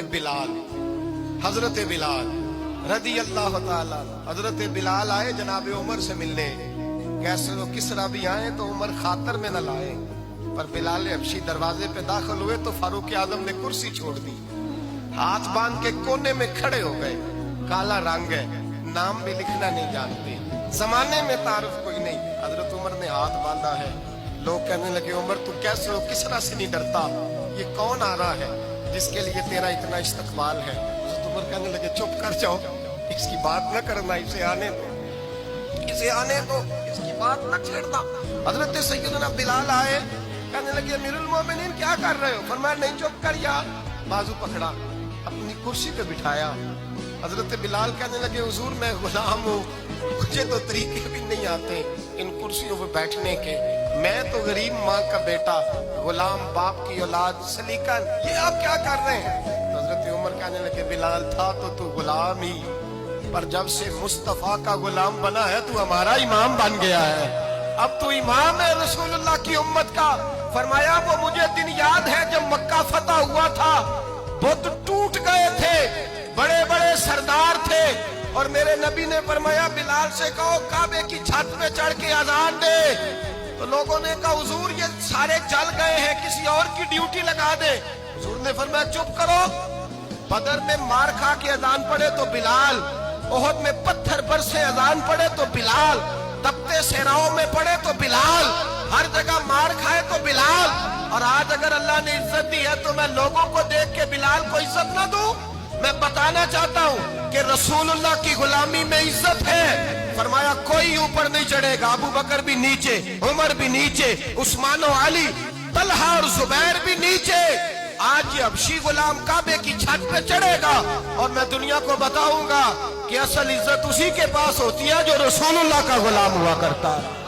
बिलाल, हजरत बिलाल रदी अल्लाह ताला। हजरत बिलाल आए जनाब उमर से मिलने, कैसे वो किसरा भी आए तो उमर खातर में न लाए, पर बिलाल हबशी दरवाजे पे दाखिल हुए तो फारूक आजम ने कुर्सी छोड़ दी, हाथ बांध के कोने में खड़े हो गए। काला रंग है, नाम भी लिखना नहीं जानते, जमाने में तारुफ कोई नहीं। हजरत उमर ने हाथ बांधा है। लोग कहने लगे उमर तू कैसे हो, किसरा से नहीं डरता, ये कौन आ रहा है जिसके लिए तेरा इतना इस्तकबाल है। हजरत उमर कहने लगे चुप कर जाओ, इसकी बात न करना, इसे आने दो, इसे आने दो, इसकी बात न छेड़ना। हजरत सैयदना बिलाल आए, कहने लगे अमीरुल मोमिनीन क्या कर रहे हो। फरमाया नहीं चुप कर यार। बाजू पकड़ा, अपनी कुर्सी पे बिठाया। हजरत बिलाल कहने लगे हुजूर मैं गुलाम हूँ, मुझे तो तरीके भी नहीं आते इन कुर्सियों पे बैठने के, मैं तो गरीब माँ का बेटा, गुलाम बाप की औलाद, सलीकन, ये आप क्या कर रहे हैं। तो हजरत उमर कहने लगे बिलाल था तो तू गुलाम ही, पर जब से मुस्तफा का गुलाम बना है तू हमारा इमाम बन गया है, अब तू इमाम है रसूलुल्लाह की उम्मत का। फरमाया वो मुझे दिन याद है जब मक्का फतह हुआ था, बुत टूट गए थे, बड़े बड़े सरदार थे, और मेरे नबी ने फरमाया बिलाल से कहो काबे की छत पे चढ़ के अजान दे। तो लोगों ने कहा हुजूर ये सारे जल गए हैं, किसी और की ड्यूटी लगा दे। हुजूर ने फरमाया चुप करो, बदर में मार खा के अजान पड़े तो बिलाल, ओहद में पत्थर बरसे अजान पड़े तो बिलाल, तपते सेनाओं में पड़े तो बिलाल, हर जगह मार खाए तो बिलाल। और आज अगर अल्लाह ने इज्जत दी है तो मैं लोगों को देख के बिलाल को इज्जत ना दूं। मैं बताना चाहता हूं कि रसूलुल्लाह की गुलामी में इज्जत है। फरमाया कोई ऊपर नहीं चढ़ेगा, अबू बकर भी नीचे, उमर भी नीचे, उस्मान और अली, तलहा और जुबैर भी नीचे। आज ये हबशी गुलाम काबे की छत पे चढ़ेगा और मैं दुनिया को बताऊंगा कि असल इज्जत उसी के पास होती है जो रसूलुल्लाह का गुलाम हुआ करता है।